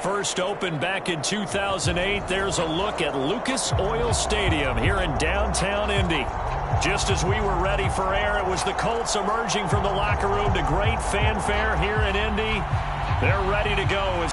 First opened back in 2008. There's a look at Lucas Oil Stadium here in downtown Indy. Just as we were ready for air, it was the Colts emerging from the locker room to great fanfare here in Indy. They're ready to go.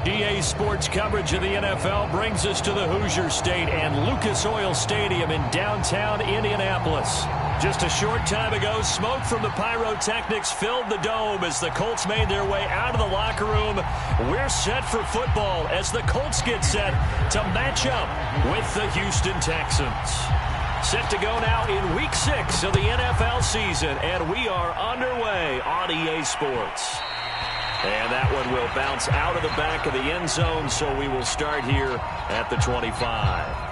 EA Sports coverage of the NFL brings us to the Hoosier State and Lucas Oil Stadium in downtown Indianapolis. Just a short time ago, smoke from the pyrotechnics filled the dome as the Colts made their way out of the locker room. We're set for football as the Colts get set to match up with the Houston Texans. Set to go now in Week 6 of the NFL season, and we are underway on EA Sports. And that one will bounce out of the back of the end zone, so we will start here at the 25.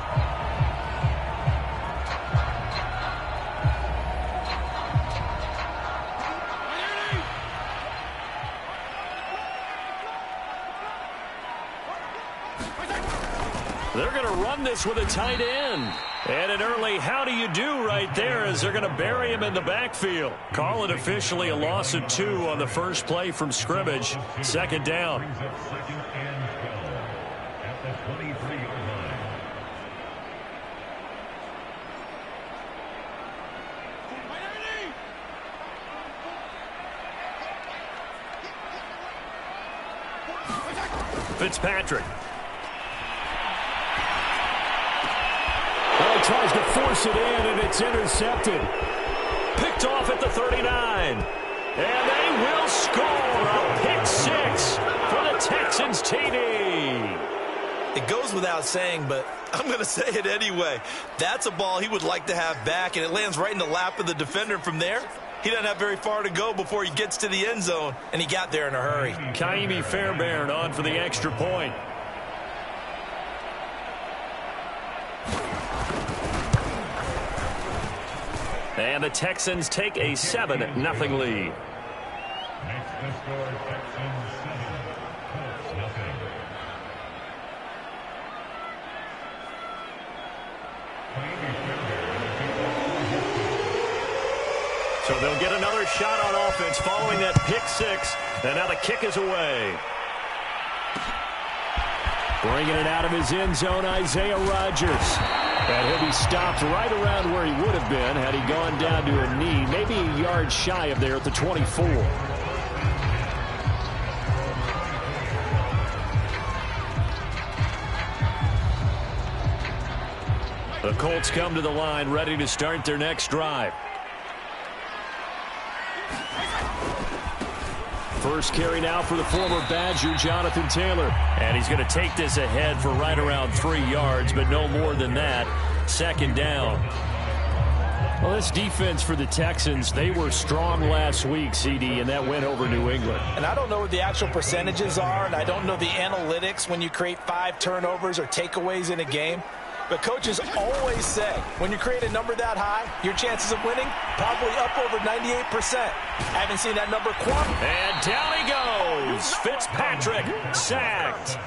They're going to run this with a tight end. And an early how do you do right there as they're going to bury him in the backfield. Call it officially a loss of 2 on the first play from scrimmage. Second down. Fitzpatrick. Tries to force it in, and it's intercepted. Picked off at the 39. And they will score a pick 6 for the Texans TD. It goes without saying, but I'm going to say it anyway. That's a ball he would like to have back, and it lands right in the lap of the defender from there. He doesn't have very far to go before he gets to the end zone, and he got there in a hurry. Kaimi Fairbairn on for the extra point. And the Texans take a 7-0 lead. So they'll get another shot on offense following that pick 6. And now the kick is away. Bringing it out of his end zone, Isaiah Rodgers. And he'll be stopped right around where he would have been had he gone down to a knee, maybe a yard shy of there at the 24. The Colts come to the line, ready to start their next drive. First carry now for the former Badger, Jonathan Taylor. And he's going to take this ahead for right around 3 yards, but no more than that. Second down. Well, this defense for the Texans, they were strong last week, CD, and that went over New England. And I don't know what the actual percentages are, and I don't know the analytics when you create 5 turnovers or takeaways in a game. But coaches always say, when you create a number that high, your chances of winning probably up over 98%. I haven't seen that number quite. And down he goes. Fitzpatrick sacked.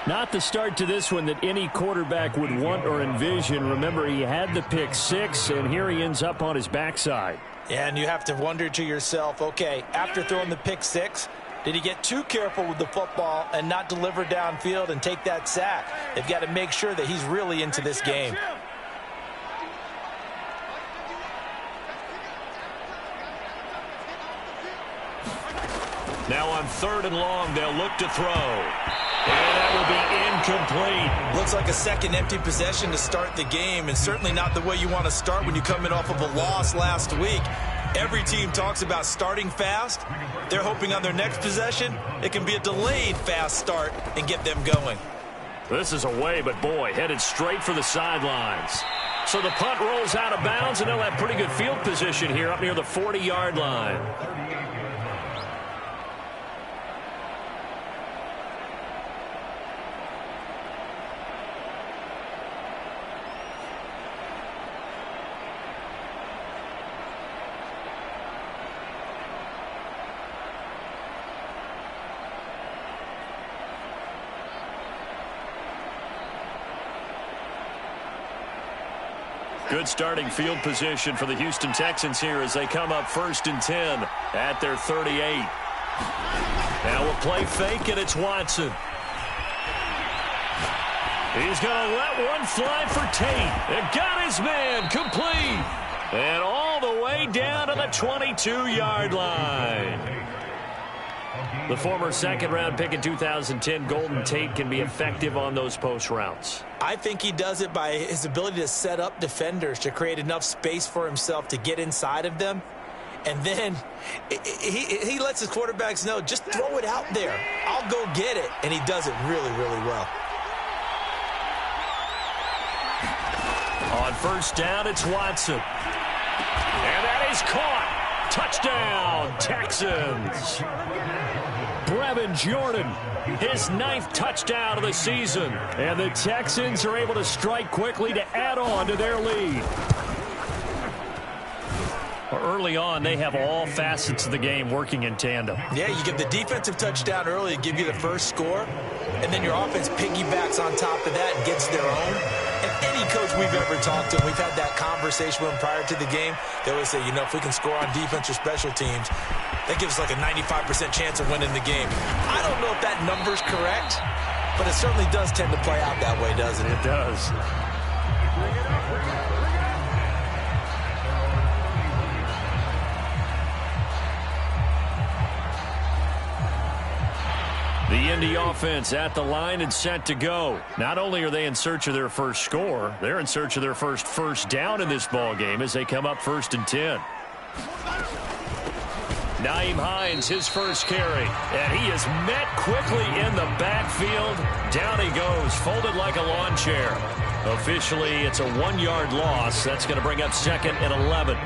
Not the start to this one that any quarterback would want or envision. Remember, he had the pick 6, and here he ends up on his backside. Yeah, and you have to wonder to yourself, okay, after throwing the pick 6, did he get too careful with the football and not deliver downfield and take that sack? They've got to make sure that he's really into this game. Now on 3rd and long, they'll look to throw. And that will be incomplete. Looks like a second empty possession to start the game, and certainly not the way you want to start when you come in off of a loss last week. Every team talks about starting fast. They're hoping on their next possession, it can be a delayed fast start and get them going. This is away, but boy, headed straight for the sidelines. So the punt rolls out of bounds, and they'll have pretty good field position here up near the 40-yard line. Good starting field position for the Houston Texans here as they come up 1st and 10 at their 38. Now a play fake, and it's Watson. He's going to let one fly for Tate. And got his man complete. And all the way down to the 22-yard line. The former second-round pick in 2010, Golden Tate, can be effective on those post routes. I think he does it by his ability to set up defenders to create enough space for himself to get inside of them. And then he lets his quarterbacks know, just throw it out there. I'll go get it. And he does it really, really well. On 1st down, it's Watson. And that is caught. Touchdown, Texans. Brevin Jordan, his 9th touchdown of the season. And the Texans are able to strike quickly to add on to their lead. Early on, they have all facets of the game working in tandem. Yeah, you get the defensive touchdown early, give you the first score, and then your offense piggybacks on top of that and gets their own. And any coach we've ever talked to, we've had that conversation with them prior to the game. They always say, you know, if we can score on defense or special teams, that gives us like a 95% chance of winning the game. I don't know if that number's correct, but it certainly does tend to play out that way, doesn't it? It does. The Indy offense at the line and set to go. Not only are they in search of their first score, they're in search of their first down in this ball game as they come up 1st and 10. Nyheim Hines, his first carry, and he is met quickly in the backfield. Down he goes, folded like a lawn chair. Officially, it's a 1-yard loss. That's going to bring up 2nd and 11.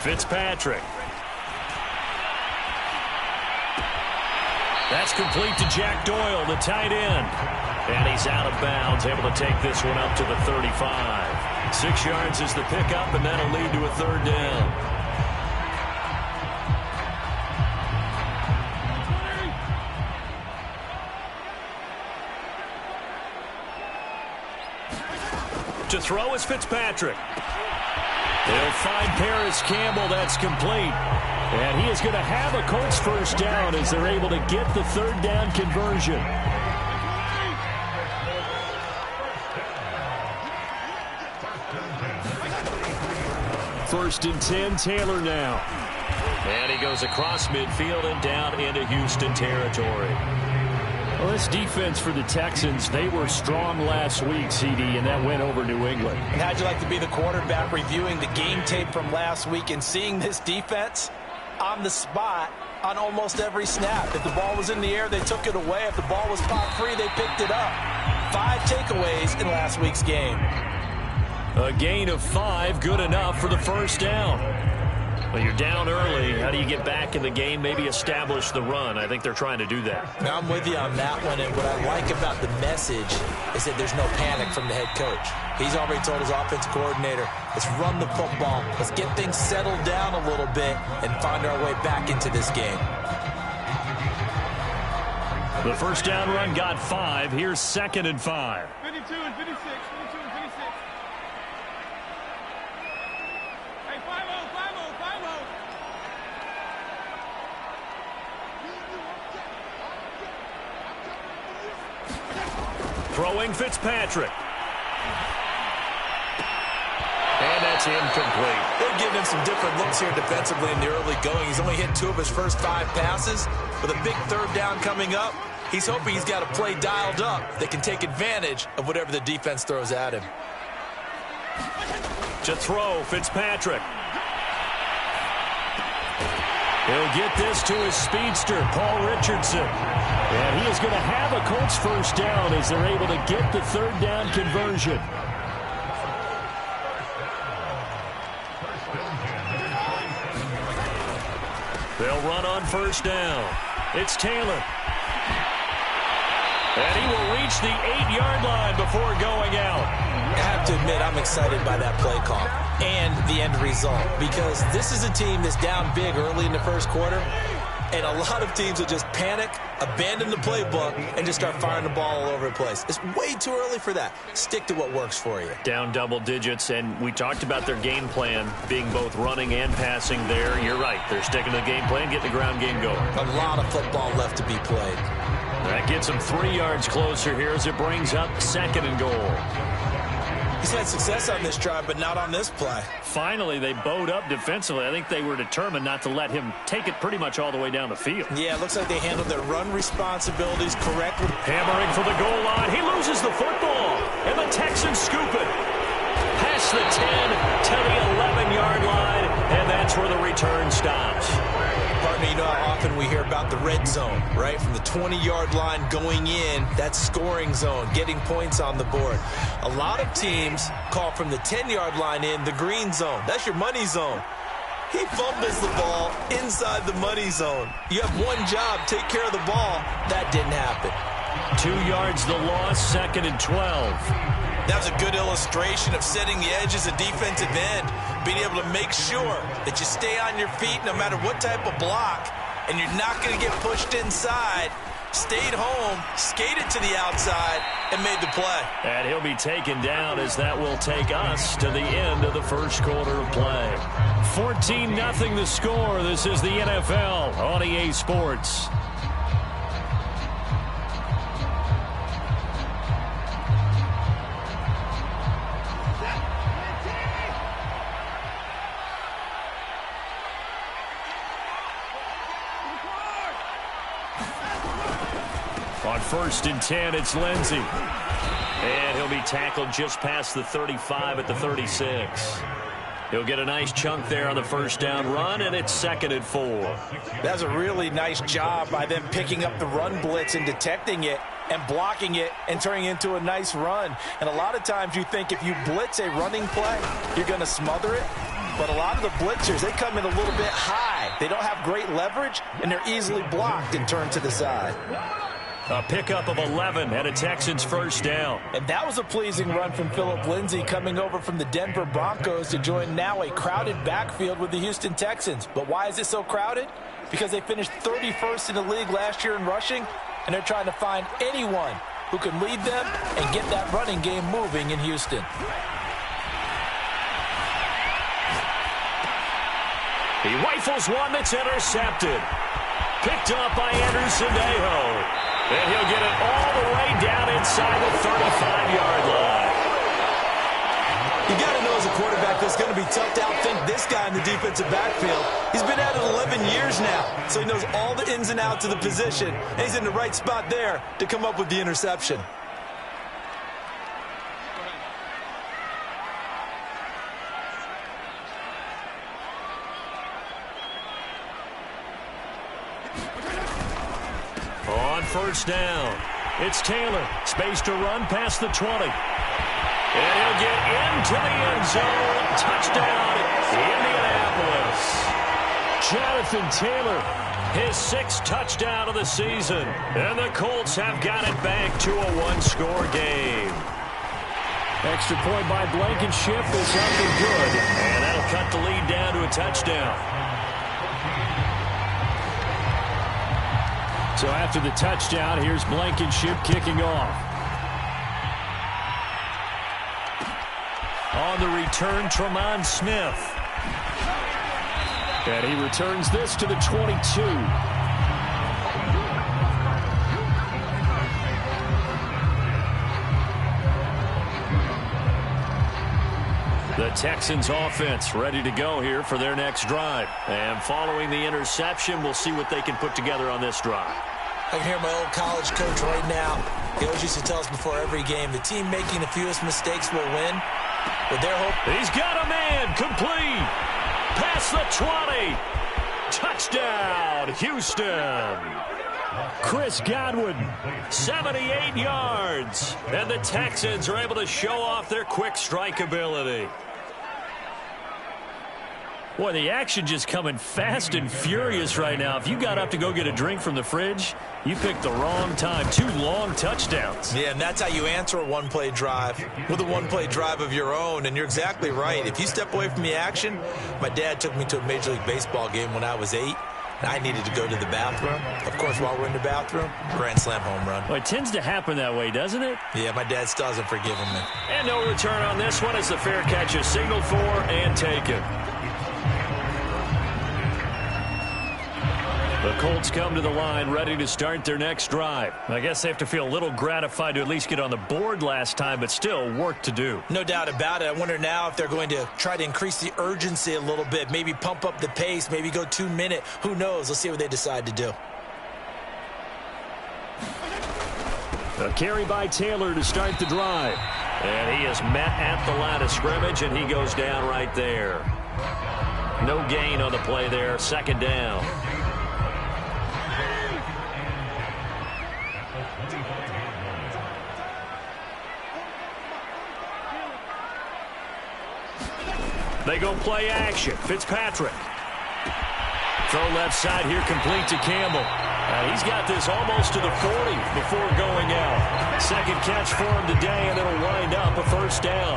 Fitzpatrick. That's complete to Jack Doyle, the tight end. And he's out of bounds, able to take this one up to the 35. 6 yards is the pickup, and that'll lead to a 3rd down. To throw is Fitzpatrick. They'll find Paris Campbell. That's complete. And he is going to have a Colts first down as they're able to get the 3rd down conversion. First and 10, Taylor now. And he goes across midfield and down into Houston territory. Well, this defense for the Texans, they were strong last week, CD, and that went over New England. And how'd you like to be the quarterback reviewing the game tape from last week and seeing this defense on the spot on almost every snap? If the ball was in the air, they took it away. If the ball was pop free, they picked it up. 5 takeaways in last week's game. A gain of 5, good enough for the first down. Well, you're down early. How do you get back in the game? Maybe establish the run. I think they're trying to do that. Now, I'm with you on that one, and what I like about the message is that there's no panic from the head coach. He's already told his offensive coordinator, let's run the football, let's get things settled down a little bit and find our way back into this game. The first down run got 5. Here's 2nd and 5. 52 and 56. 52 and 56. Hey, 5-0, 5-0, 5-0. Throwing Fitzpatrick. And that's incomplete. They're giving him some different looks here defensively in the early going. He's only hit 2 of his first 5 passes. With a big third down coming up, he's hoping he's got a play dialed up that can take advantage of whatever the defense throws at him. To throw, Fitzpatrick. He'll get this to his speedster, Paul Richardson. And he is going to have a Colts first down as they're able to get the third down conversion. They'll run on first down. It's Taylor. And he will reach the 8-yard line before going out. I have to admit, I'm excited by that play call and the end result, because this is a team that's down big early in the first quarter, and a lot of teams will just panic, abandon the playbook, and just start firing the ball all over the place. It's way too early for that. Stick to what works for you. Down double digits, and we talked about their game plan being both running and passing there. You're right. They're sticking to the game plan, getting the ground game going. A lot of football left to be played. That gets them 3 yards closer here as it brings up 2nd and goal. He's had success on this drive, but not on this play. Finally, they bowed up defensively. I think they were determined not to let him take it pretty much all the way down the field. Yeah, it looks like they handled their run responsibilities correctly. Hammering for the goal line. He loses the football, and the Texans scoop it. Past the 10 to the 11-yard line, and that's where the return stops. Pardon me, you know how often we hear about the red zone, right? From the 20-yard line going in, that's scoring zone, getting points on the board. A lot of teams call from the 10-yard line in the green zone. That's your money zone. He fumbles the ball inside the money zone. You have one job, take care of the ball. That didn't happen. 2 yards the loss, 2nd and 12. That was a good illustration of setting the edge as a defensive end, being able to make sure that you stay on your feet no matter what type of block, and you're not going to get pushed inside. Stayed home, skated to the outside, and made the play. And he'll be taken down as that will take us to the end of the first quarter of play. 14-0 the score. This is the NFL on EA Sports. On 1st and 10, it's Lindsey. And he'll be tackled just past the 35 at the 36. He'll get a nice chunk there on the first down run, and it's 2nd and 4. That's a really nice job by them picking up the run blitz and detecting it and blocking it and turning it into a nice run. And a lot of times you think if you blitz a running play, you're going to smother it. But a lot of the blitzers, they come in a little bit high. They don't have great leverage, and they're easily blocked and turned to the side. A pickup of 11 and a Texans first down. And that was a pleasing run from Phillip Lindsay, coming over from the Denver Broncos to join now a crowded backfield with the Houston Texans. But why is it so crowded? Because they finished 31st in the league last year in rushing, and they're trying to find anyone who can lead them and get that running game moving in Houston. He rifles one that's intercepted. Picked up by Anderson-Dejo. And he'll get it all the way down inside the 35-yard line. You got to know as a quarterback, Look, it's going to be tough to outthink this guy in the defensive backfield. He's been at it 11 years now, so he knows all the ins and outs of the position, and he's in the right spot there to come up with the interception. On first down, it's Taylor. Space to run past the 20. And he'll get into the end zone. Touchdown, Indianapolis. Jonathan Taylor, his 6th touchdown of the season. And the Colts have got it back to a one-score game. Extra point by Blankenship is up and good. And that'll cut the lead down to a touchdown. So after the touchdown, here's Blankenship kicking off. On the return, Tremont Smith. And he returns this to the 22. The Texans offense ready to go here for their next drive. And following the interception, we'll see what they can put together on this drive. I can hear my old college coach right now. He always used to tell us before every game, the team making the fewest mistakes will win. With their hope. He's got a man, complete. Past the 20. Touchdown, Houston. Chris Godwin, 78 yards. And the Texans are able to show off their quick strike ability. Boy, the action just coming fast and furious right now. If you got up to go get a drink from the fridge, you picked the wrong time. 2 long touchdowns. Yeah, and that's how you answer a one-play drive, with a one-play drive of your own. And you're exactly right. If you step away from the action, my dad took me to a Major League Baseball game when I was 8. And I needed to go to the bathroom. Of course, while we're in the bathroom, grand slam home run. Well, it tends to happen that way, doesn't it? Yeah, my dad still hasn't forgiven me. And no return on this one as the fair catch is signaled for and taken. The Colts come to the line ready to start their next drive. I guess they have to feel a little gratified to at least get on the board last time, but still work to do. No doubt about it. I wonder now if they're going to try to increase the urgency a little bit, maybe pump up the pace, maybe go 2-minute. Who knows? Let's see what they decide to do. A carry by Taylor to start the drive. And he is met at the line of scrimmage, and he goes down right there. No gain on the play there. 2nd down. They go play action. Fitzpatrick. Throw left side here, complete to Campbell. He's got this almost to the 40 before going out. 2nd catch for him today, and it'll wind up a 1st down.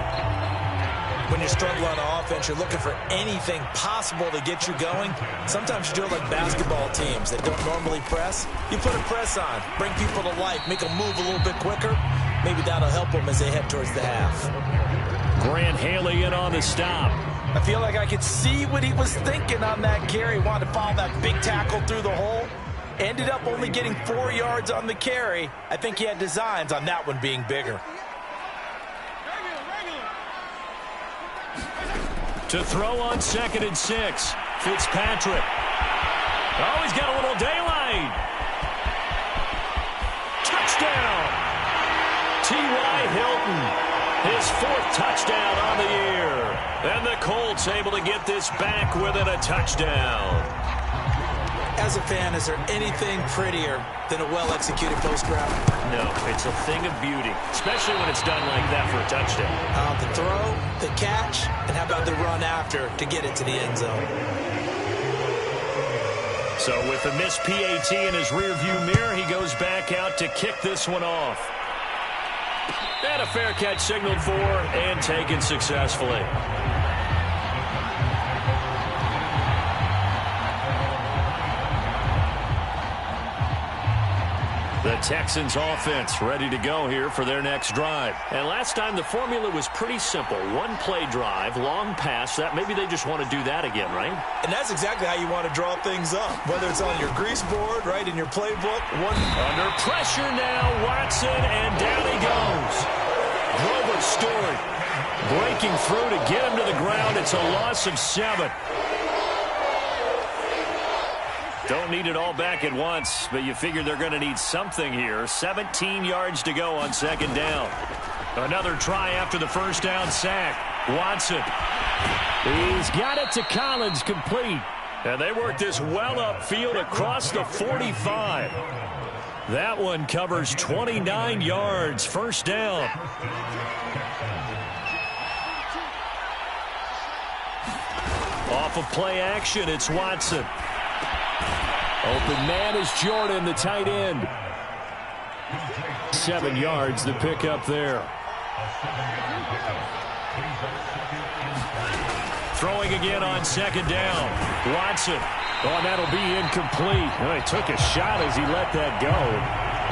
When you struggle on offense, you're looking for anything possible to get you going. Sometimes you do it like basketball teams that don't normally press. You put a press on, bring people to life, make them move a little bit quicker. Maybe that'll help them as they head towards the half. Grant Haley in on the stop. I feel like I could see what he was thinking on that carry. Wanted to follow that big tackle through the hole. Ended up only getting 4 yards on the carry. I think he had designs on that one being bigger. To throw on 2nd and 6. Fitzpatrick. Oh, he's got a little daylight. Touchdown. T.Y. Hilton. His 4th touchdown on the year. And the Colts able to get this back within a touchdown. As a fan, is there anything prettier than a well-executed post route? No, it's a thing of beauty, especially when it's done like that for a touchdown. The throw, the catch, and how about the run after to get it to the end zone? So with the missed PAT in his rearview mirror, he goes back out to kick this one off. And a fair catch signaled for and taken successfully. The Texans offense ready to go here for their next drive. And last time the formula was pretty simple. 1-play drive, long pass. That maybe they just want to do that again, right? And that's exactly how you want to draw things up. Whether it's on your grease board, right, in your playbook. Under pressure now, Watson, and down he goes. Grover Stewart breaking through to get him to the ground. It's a loss of 7. Don't need it all back at once, but you figure they're going to need something here. 17 yards to go on second down. Another try after the first down sack. Watson. He's got it to Collins, complete. And they work this well upfield across the 45. That one covers 29 yards. First down. Off of play action, it's Watson. Open man is Jordan, the tight end. 7 yards, the pickup there. Throwing again on second down. Watson. Oh, that'll be incomplete. Well, he took a shot as he let that go.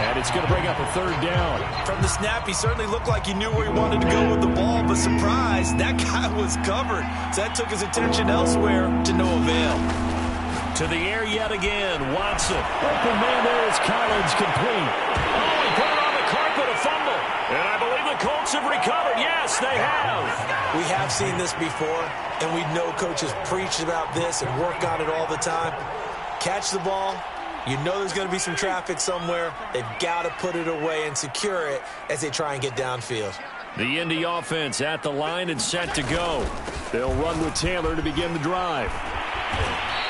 And it's going to bring up a third down. From the snap, he certainly looked like he knew where he wanted to go with the ball, but surprise, that guy was covered. So that took his attention elsewhere to no avail. To the air yet again, Watson. Open man there is Collins, complete. Oh, he put it on the carpet, a fumble. And I believe the Colts have recovered. Yes, they have. We have seen this before, and we know coaches preach about this and work on it all the time. Catch the ball. You know there's going to be some traffic somewhere. They've got to put it away and secure it as they try and get downfield. The Indy offense at the line and set to go. They'll run with Taylor to begin the drive.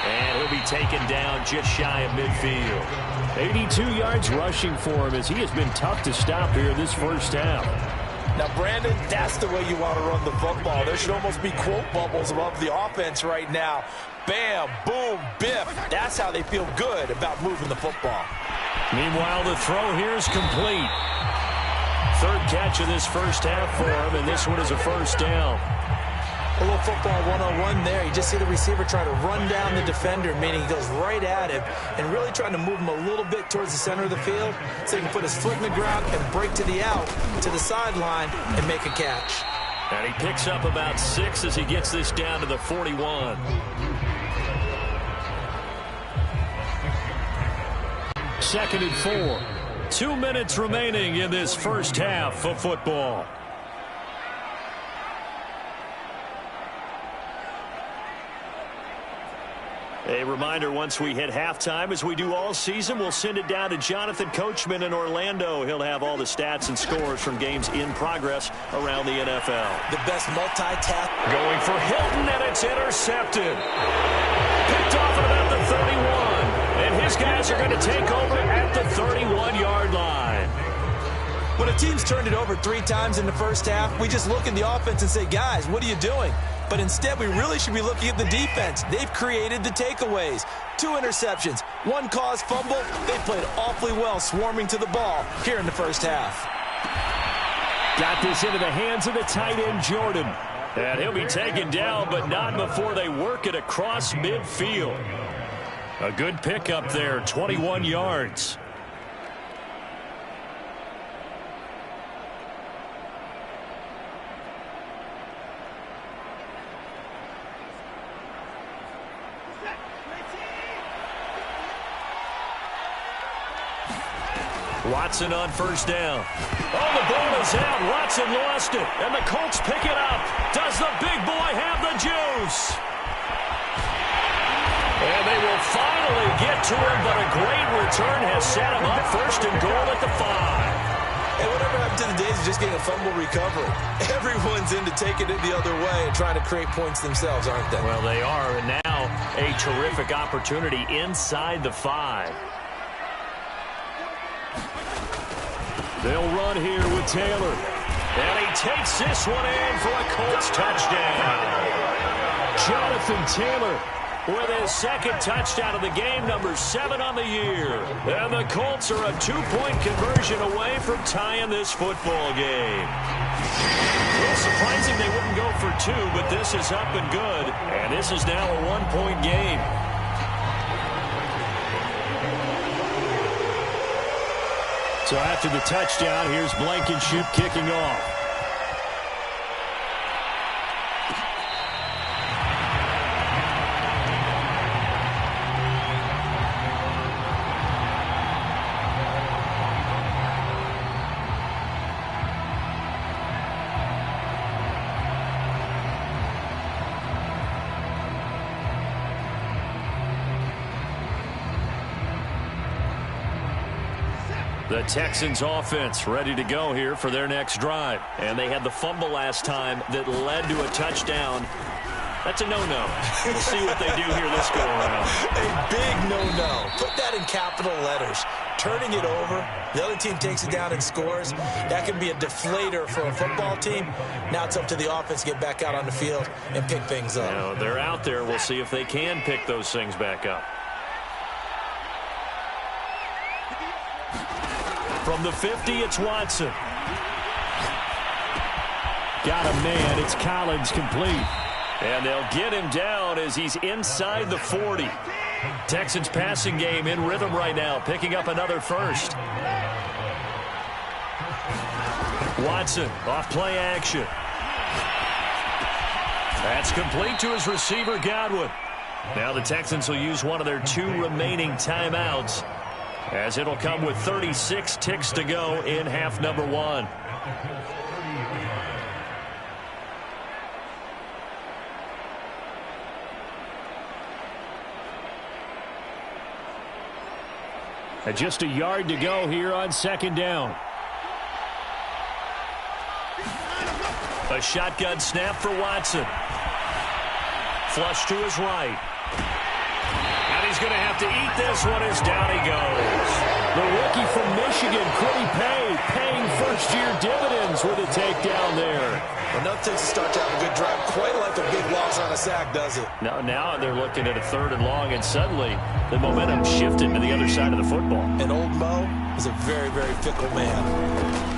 And he'll be taken down just shy of midfield. 82 yards rushing for him as he has been tough to stop here this first half. Now, Brandon, that's the way you want to run the football. There should almost be quote bubbles above the offense right now. Bam, boom, biff. That's how they feel good about moving the football. Meanwhile, the throw here is complete. Third catch of this first half for him, and this one is a first down. A little football one-on-one there. You just see the receiver try to run down the defender, meaning he goes right at him and really trying to move him a little bit towards the center of the field so he can put his foot in the ground and break to the out, to the sideline, and make a catch. And he picks up about 6 as he gets this down to the 41. Second and 4. 2 minutes remaining in this first half of football. A reminder, once we hit halftime, as we do all season, we'll send it down to Jonathan Coachman in Orlando. He'll have all the stats and scores from games in progress around the NFL. The best multi-task. Going for Hilton, and it's intercepted. Picked off at about the 31. And his guys are going to take over at the 31-yard line. When a team's turned it over 3 times in the first half, we just look at the offense and say, guys, what are you doing? But instead, we really should be looking at the defense. They've created the takeaways. 2 interceptions, 1 caused fumble. They played awfully well swarming to the ball here in the first half. Got this into the hands of the tight end, Jordan. And he'll be taken down, but not before they work it across midfield. A good pickup there, 21 yards. Watson on first down. Oh, the ball is out. Watson lost it, and the Colts pick it up. Does the big boy have the juice? And they will finally get to him, but a great return has set him up first and goal at the 5. Hey, whatever happened to the days of just getting a fumble recovery? Everyone's into taking it the other way and trying to create points themselves, aren't they? Well, they are, and now a terrific opportunity inside the 5. They'll run here with Taylor. And he takes this one in for a Colts touchdown. Jonathan Taylor with his second touchdown of the game, number 7 on the year. And the Colts are a 2-point conversion away from tying this football game. A little surprising they wouldn't go for 2, but this is up and good. And this is now a 1-point game. So after the touchdown, here's Blankenship kicking off. The Texans offense ready to go here for their next drive. And they had the fumble last time that led to a touchdown. That's a no-no. We'll see what they do here this go-around. A big no-no. Put that in capital letters. Turning it over, the other team takes it down and scores. That can be a deflator for a football team. Now it's up to the offense to get back out on the field and pick things up. Now, they're out there. We'll see if they can pick those things back up. From the 50, it's Watson. Got a man. It's Collins complete. And they'll get him down as he's inside the 40. Texans passing game in rhythm right now, picking up another first. Watson off play action. That's complete to his receiver, Godwin. Now the Texans will use one of their 2 remaining timeouts, as it'll come with 36 ticks to go in half number 1. And just a yard to go here on second down. A shotgun snap for Watson. Flush to his right. And he's going to have to eat this one as down he goes. The rookie from Michigan, Quiddy paying first-year dividends with a takedown there. Well, no Texas start to have a good drive, quite like a big loss on a sack, does it? Now they're looking at a 3rd and long, and suddenly the momentum shifted to the other side of the football. And old Mo is a very, very fickle man.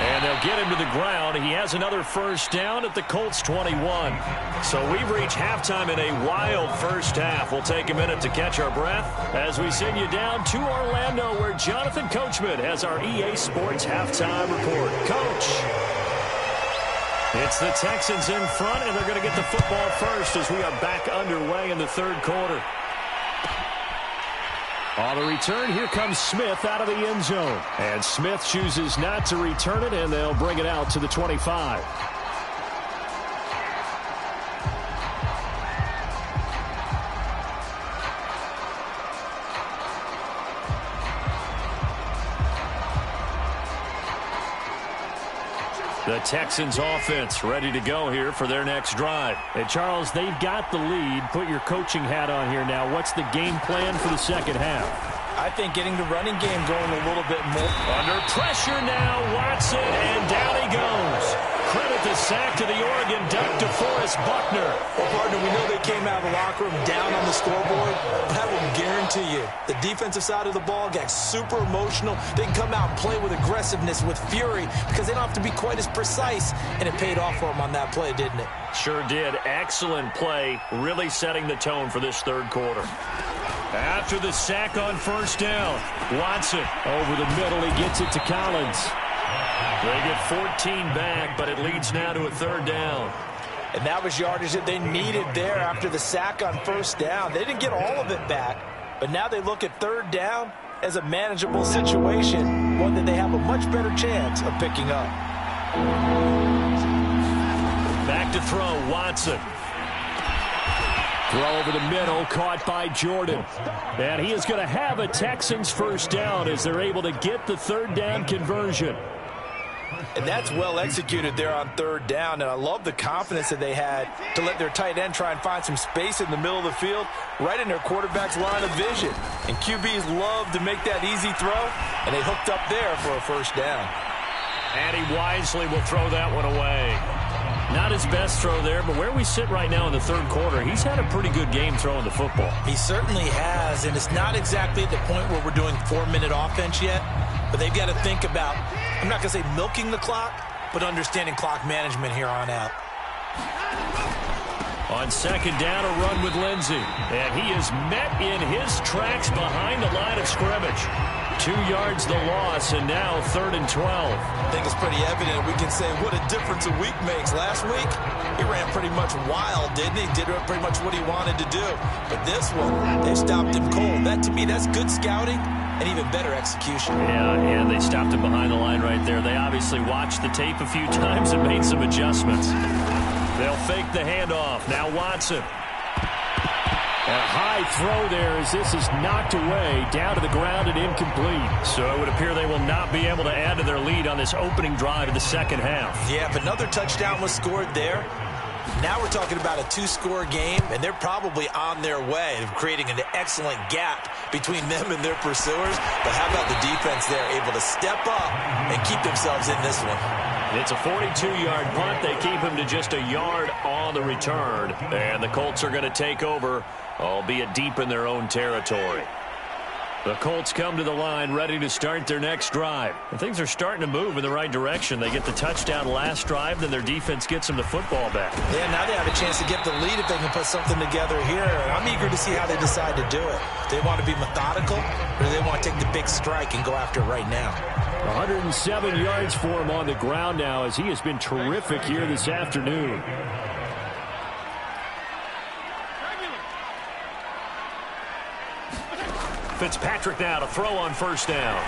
And they'll get him to the ground. He has another first down at the Colts 21. So we've reached halftime in a wild first half. We'll take a minute to catch our breath as we send you down to Orlando, where Jonathan Coachman has our EA Sports halftime report. Coach. It's the Texans in front, and they're going to get the football first as we are back underway in the 3rd quarter. On the return, here comes Smith out of the end zone. And Smith chooses not to return it, and they'll bring it out to the 25. The Texans offense ready to go here for their next drive. And Charles, they've got the lead. Put your coaching hat on here now. What's the game plan for the second half? I think getting the running game going a little bit more. Under pressure now, Watson, and down he goes. Credit the sack to the Oregon Duck, DeForest Buckner. Well, partner, we know they came out of the locker room down on the scoreboard, but I will guarantee you the defensive side of the ball got super emotional. They can come out and play with aggressiveness, with fury, because they don't have to be quite as precise, and it paid off for them on that play, didn't it? Sure did. Excellent play, really setting the tone for this 3rd quarter. After the sack on first down, Watson over the middle. He gets it to Collins. They get 14 back, but it leads now to a 3rd down. And that was yardage that they needed there after the sack on first down. They didn't get all of it back, but now they look at 3rd down as a manageable situation, one that they have a much better chance of picking up. Back to throw, Watson. Throw over the middle, caught by Jordan. And he is going to have a Texans first down as they're able to get the 3rd down conversion. And that's well executed there on 3rd down, and I love the confidence that they had to let their tight end try and find some space in the middle of the field, right in their quarterback's line of vision. And QBs love to make that easy throw, and they hooked up there for a first down. And he wisely will throw that one away. Not his best throw there, but where we sit right now in the 3rd quarter, he's had a pretty good game throwing the football. He certainly has, and it's not exactly at the point where we're doing 4-minute offense yet, but they've got to think about, I'm not going to say milking the clock, but understanding clock management here on out. On second down, a run with Lindsey. And he is met in his tracks behind the line of scrimmage. 2 yards the loss, and now 3rd and 12. I think it's pretty evident. We can say what a difference a week makes. Last week, he ran pretty much wild, didn't he? Did pretty much what he wanted to do. But this one, they stopped him cold. That, to me, that's good scouting and even better execution. Yeah, and they stopped him behind the line right there. They obviously watched the tape a few times and made some adjustments. They'll fake the handoff. Now Watson. A high throw there as this is knocked away, down to the ground and incomplete. So it would appear they will not be able to add to their lead on this opening drive of the second half. Yeah, if another touchdown was scored there, now we're talking about a two-score game, and they're probably on their way of creating an excellent gap between them and their pursuers. But how about the defense there, able to step up and keep themselves in this one? It's a 42-yard punt. They keep him to just a yard on the return. And the Colts are going to take over, albeit deep in their own territory. The Colts come to the line ready to start their next drive. And things are starting to move in the right direction. They get the touchdown last drive, then their defense gets them the football back. Yeah, now they have a chance to get the lead if they can put something together here. I'm eager to see how they decide to do it. Do they want to be methodical, or do they want to take the big strike and go after it right now? 107 yards for him on the ground now as he has been terrific here this afternoon. Fitzpatrick now to throw on first down.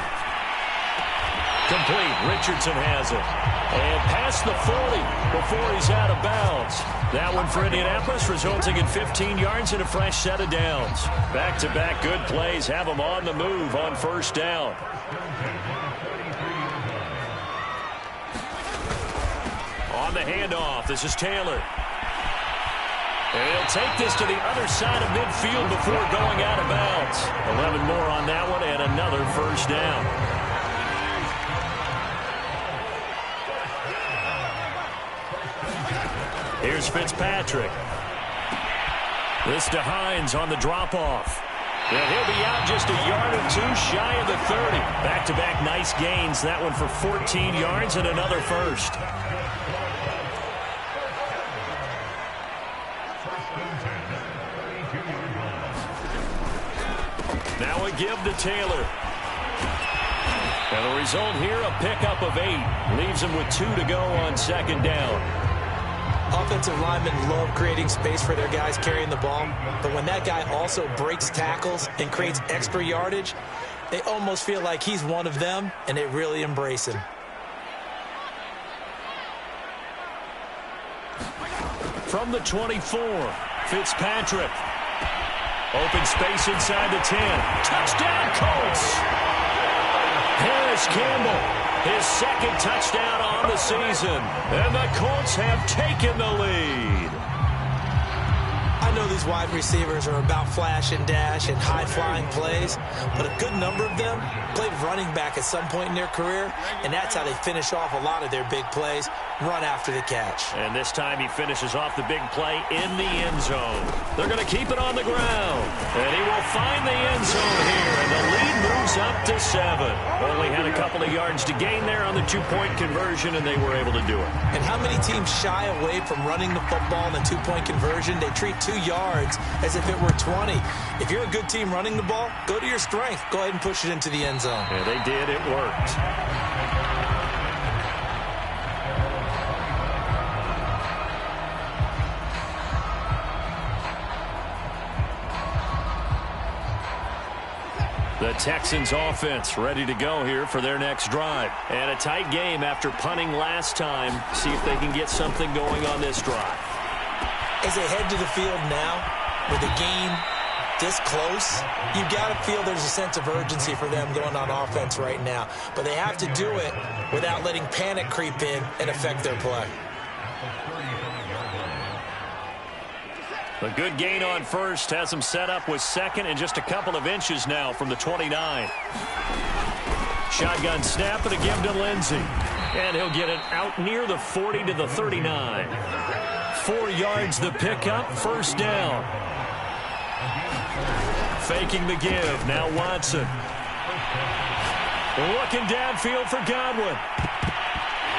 Complete. Richardson has it. And past the 40 before he's out of bounds. That one for Indianapolis, resulting in 15 yards and a fresh set of downs. Back-to-back good plays have them on the move on first down. On the handoff, this is Taylor. And he'll take this to the other side of midfield before going out of bounds. 11 more on that one and another first down. Here's Fitzpatrick. This to Hines on the drop-off. And he'll be out just a yard or two shy of the 30. Back-to-back nice gains. That one for 14 yards and another first. Now a give to Taylor. And the result here, a pickup of 8. Leaves him with 2 to go on second down. Offensive linemen love creating space for their guys carrying the ball. But when that guy also breaks tackles and creates extra yardage, they almost feel like he's one of them, and they really embrace him. From the 24, Fitzpatrick. Open space inside the 10. Touchdown, Colts! Harris Campbell, his second touchdown on the season. And the Colts have taken the lead. I know these wide receivers are about flash and dash and high-flying plays, but a good number of them played running back at some point in their career, and that's how they finish off a lot of their big plays, run after the catch. And this time he finishes off the big play in the end zone. They're going to keep it on the ground, and he will find the end zone here, and the lead moves up to 7. Only had a couple of yards to gain there on the two-point conversion, and they were able to do it. And how many teams shy away from running the football in the two-point conversion? They treat 2 yards as if it were 20. If you're a good team running the ball, go to your strength. Go ahead and push it into the end zone. Yeah, they did. It worked. The Texans offense ready to go here for their next drive. And a tight game after punting last time. See if they can get something going on this drive. As they head to the field now, with the game this close, you've got to feel there's a sense of urgency for them going on offense right now. But they have to do it without letting panic creep in and affect their play. A good gain on first has them set up with second and just a couple of inches now from the 29. Shotgun snap and a give to Lindsey. And he'll get it out near the 40 to the 39. 4 yards the pickup, first down. Faking the give, now Watson. Looking downfield for Godwin.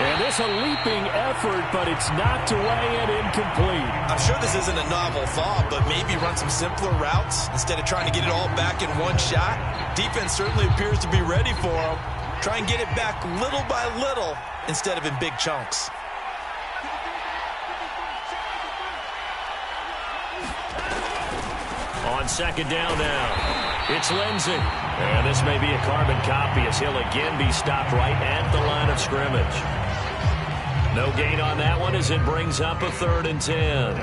And this a leaping effort, but it's knocked away and incomplete. I'm sure this isn't a novel thought, but maybe run some simpler routes instead of trying to get it all back in one shot. Defense certainly appears to be ready for him. Try and get it back little by little instead of in big chunks. On second down now, it's Lindsey. And this may be a carbon copy as he'll again be stopped right at the line of scrimmage. No gain on that one as it brings up a 3rd and 10.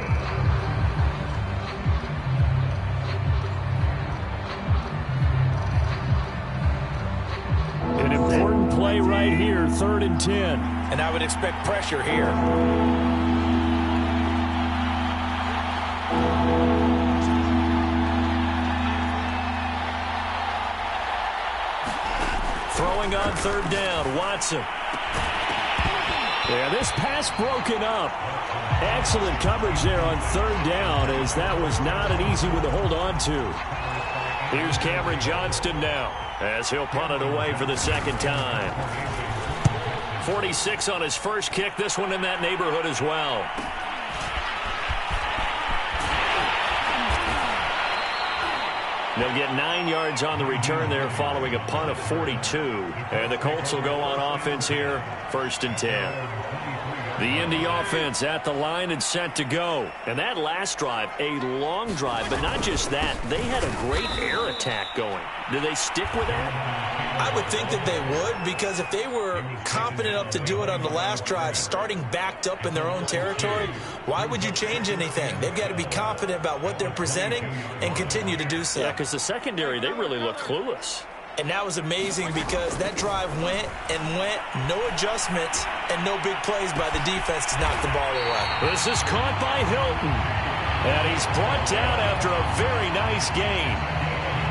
play right here, 3rd and 10. And I would expect pressure here. Throwing on 3rd down, Watson. Yeah, this pass broken up. Excellent coverage there on 3rd down, as that was not an easy one to hold on to. Here's Cameron Johnston now, as he'll punt it away for the 2nd time. 46 on his first kick, this one in that neighborhood as well. They'll get 9 yards on the return there following a punt of 42. And the Colts will go on offense here, 1st and 10. The Indy offense at the line and set to go. And that last drive, a long drive, but not just that. They had a great air attack going. Do they stick with that? I would think that they would, because if they were confident enough to do it on the last drive, starting backed up in their own territory, why would you change anything? They've got to be confident about what they're presenting and continue to do so. Yeah, because the secondary, they really looked clueless. And that was amazing because that drive went and went, no adjustments and no big plays by the defense to knock the ball away. This is caught by Hilton. And he's brought down after a very nice gain.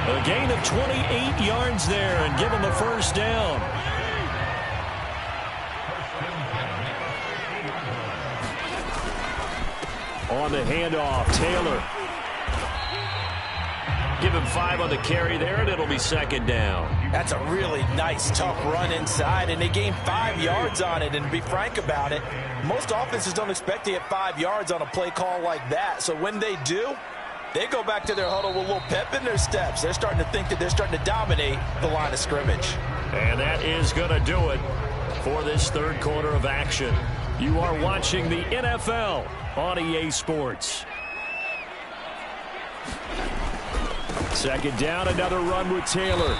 A gain of 28 yards there and give him the 1st down. On the handoff, Taylor. Give him 5 on the carry there, and it'll be 2nd down. That's a really nice, tough run inside, and they gained 5 yards on it. And to be frank about it, most offenses don't expect to get 5 yards on a play call like that. So when they do, they go back to their huddle with a little pep in their steps. They're starting to think that they're starting to dominate the line of scrimmage. And that is going to do it for this 3rd quarter of action. You are watching the NFL on EA Sports. 2nd down, another run with Taylor.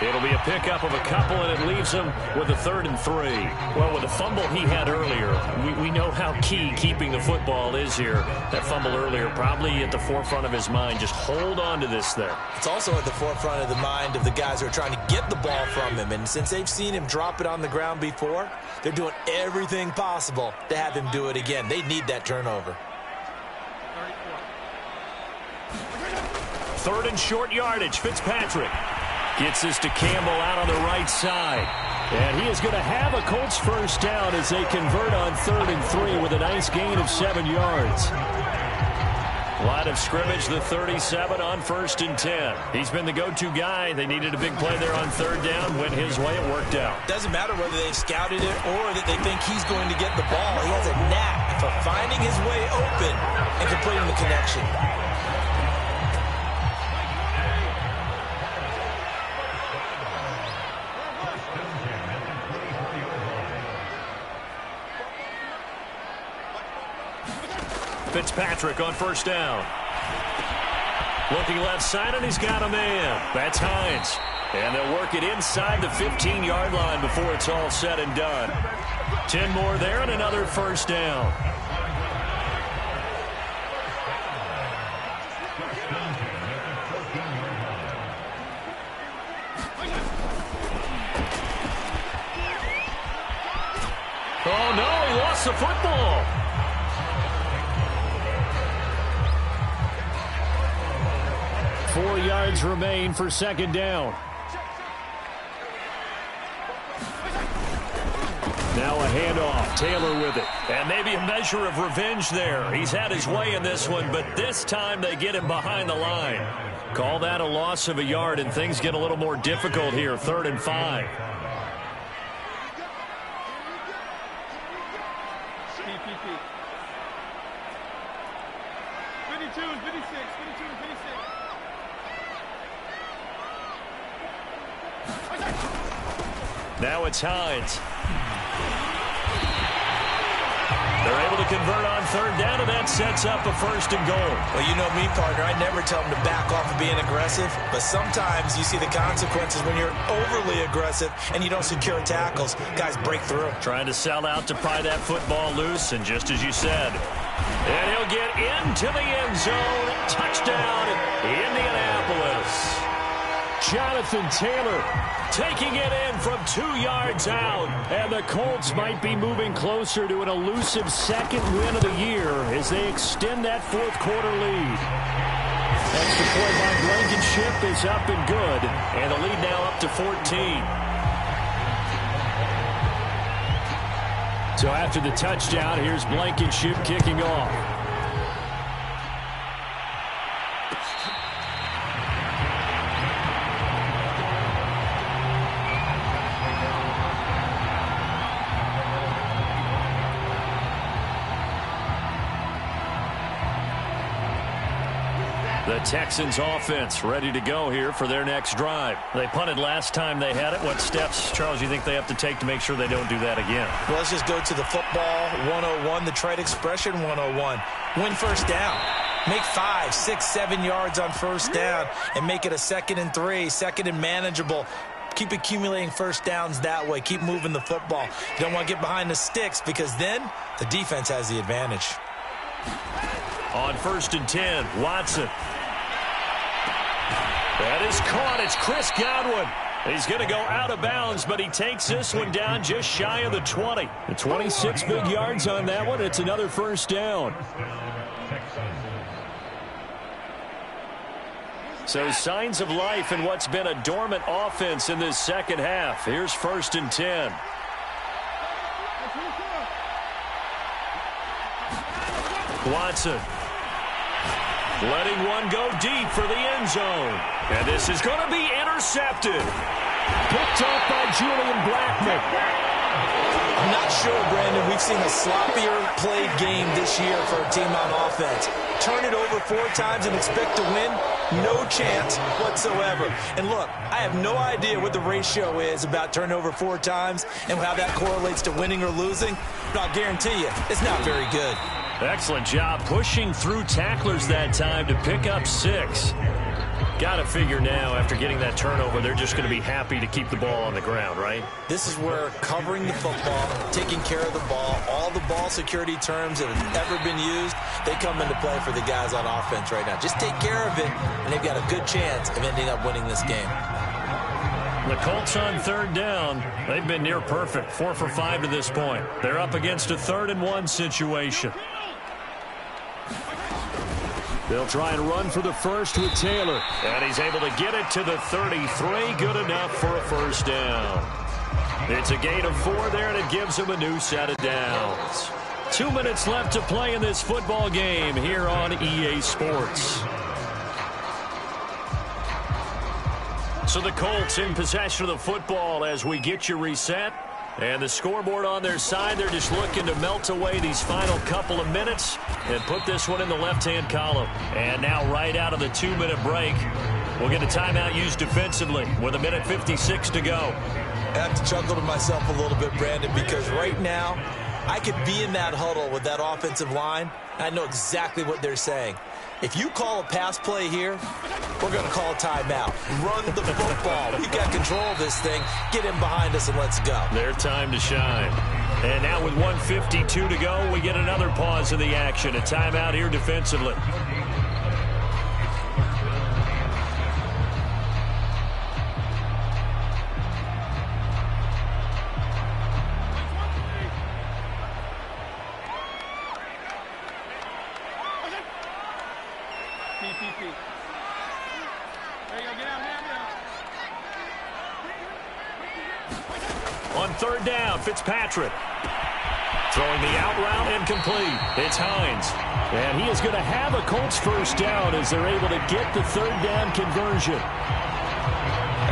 It'll be a pickup of a couple, and it leaves him with a 3rd and 3. Well, with the fumble he had earlier, we know how key keeping the football is here. That fumble earlier probably at the forefront of his mind. Just hold on to this thing. It's also at the forefront of the mind of the guys who are trying to get the ball from him. And since they've seen him drop it on the ground before, they're doing everything possible to have him do it again. They need that turnover. 3rd and short yardage. Fitzpatrick gets this to Campbell out on the right side. And he is going to have a Colts 1st down as they convert on 3rd and 3 with a nice gain of 7 yards. Line of scrimmage, the 37 on 1st and 10. He's been the go-to guy. They needed a big play there on 3rd down. Went his way. It worked out. Doesn't matter whether they've scouted it or that they think he's going to get the ball. He has a knack for finding his way open and completing the connection. Fitzpatrick on 1st down. Looking left side, and he's got a man. That's Hines. And they'll work it inside the 15-yard line before it's all said and done. 10 more there and another 1st down. Oh, no, he lost the football. Four yards remain for 2nd down. Now a handoff. Taylor with it. And maybe a measure of revenge there. He's had his way in this one, but this time they get him behind the line. Call that a loss of a yard, and things get a little more difficult here. 3rd and 5. PPP. 52 and 56. 52 and 56. Now it's Hines. They're able to convert on 3rd down, and that sets up a 1st and goal. Well, you know me, partner. I never tell them to back off of being aggressive, but sometimes you see the consequences when you're overly aggressive and you don't secure tackles. Guys break through. Trying to sell out to pry that football loose, and just as you said, and he'll get into the end zone. Touchdown, Indianapolis. Jonathan Taylor taking it in from 2 yards out. And the Colts might be moving closer to an elusive second win of the year as they extend that fourth quarter lead. Extra point by Blankenship is up and good. And the lead now up to 14. So after the touchdown, here's Blankenship kicking off. The Texans offense ready to go here for their next drive. They punted last time they had it. What steps, Charles, you think they have to take to make sure they don't do that again? Well, let's just go to the football 101, the trite expression 101. Win first down. Make 5, 6, 7 yards on first down and make it a 2nd and 3, 2nd and manageable. Keep accumulating first downs that way. Keep moving the football. You don't want to get behind the sticks because then the defense has the advantage. On 1st and 10, Watson. That is caught. It's Chris Godwin. He's going to go out of bounds, but he takes this one down just shy of the 20. 26 big yards on that one. It's another first down. So signs of life in what's been a dormant offense in this second half. Here's 1st and 10. Watson letting one go deep for the end zone. And this is going to be intercepted. Picked off by Julian Blackmon. I'm not sure, Brandon, we've seen a sloppier played game this year for a team on offense. Turn it over 4 times and expect to win? No chance whatsoever. And look, I have no idea what the ratio is about turnover 4 times and how that correlates to winning or losing, but I'll guarantee you it's not very good. Excellent job pushing through tacklers that time to pick up 6. Got to figure now, after getting that turnover, they're just going to be happy to keep the ball on the ground, right? This is where covering the football, taking care of the ball, all the ball security terms that have ever been used, they come into play for the guys on offense right now. Just take care of it, and they've got a good chance of ending up winning this game. The Colts on 3rd down. They've been near perfect, 4 for 5 to this point. They're up against a 3rd and 1 situation. They'll try and run for the first with Taylor. And he's able to get it to the 33. Good enough for a first down. It's a gain of 4 there, and it gives him a new set of downs. 2 minutes left to play in this football game here on EA Sports. So the Colts in possession of the football as we get you reset. And the scoreboard on their side, they're just looking to melt away these final couple of minutes and put this one in the left-hand column. And now right out of the 2-minute break, we'll get a timeout used defensively with 1:56 to go. I have to chuckle to myself a little bit, Brandon, because right now I could be in that huddle with that offensive line. I know exactly what they're saying. If you call a pass play here, we're going to call a timeout. Run the football. We've got control of this thing. Get in behind us and let's go. Their time to shine. And now with 1:52 to go, we get another pause in the action. A timeout here defensively. On 3rd down, Fitzpatrick. Throwing the out route incomplete. It's Hines. And he is going to have a Colts first down as they're able to get the 3rd down conversion.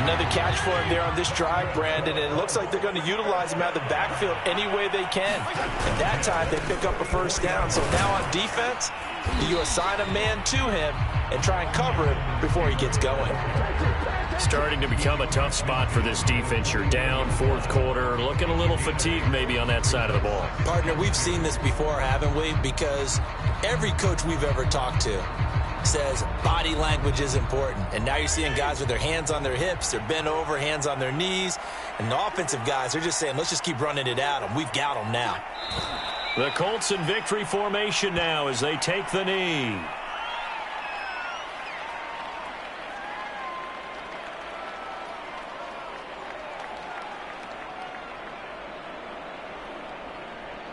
Another catch for him there on this drive, Brandon, and it looks like they're going to utilize him out of the backfield any way they can. And that time they pick up a first down. So now on defense, do you assign a man to him and try and cover him before he gets going? Starting to become a tough spot for this defense. You're down 4th quarter, looking a little fatigued maybe on that side of the ball. Partner, we've seen this before, haven't we? Because every coach we've ever talked to says body language is important. And now you're seeing guys with their hands on their hips, they're bent over, hands on their knees. And the offensive guys, they're just saying, let's just keep running it at them. We've got them now. The Colts in victory formation now as they take the knee.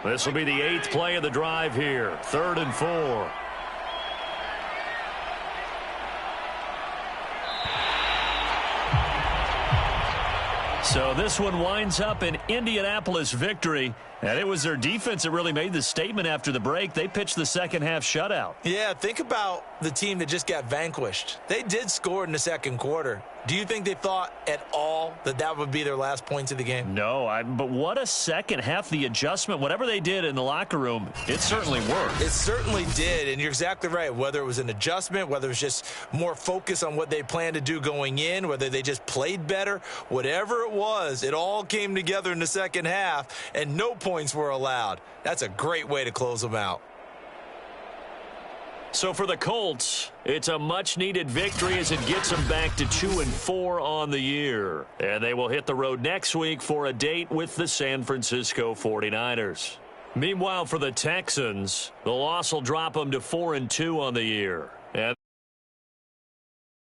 This will be the 8th play of the drive here. 3rd and 4. So this one winds up an Indianapolis victory, and it was their defense that really made the statement after the break. They pitched the second half shutout. Yeah, think about the team that just got vanquished. They did score in the second quarter. Do you think they thought at all that that would be their last points of the game? No, but what a second half. The adjustment, whatever they did in the locker room, it certainly worked. It certainly did, and you're exactly right. Whether it was an adjustment, whether it was just more focus on what they planned to do going in, whether they just played better, whatever it was, it all came together in the second half, and no points were allowed. That's a great way to close them out. So for the Colts, it's a much-needed victory as it gets them back to 2-4 on the year. And they will hit the road next week for a date with the San Francisco 49ers. Meanwhile, for the Texans, the loss will drop them to 4-2 on the year.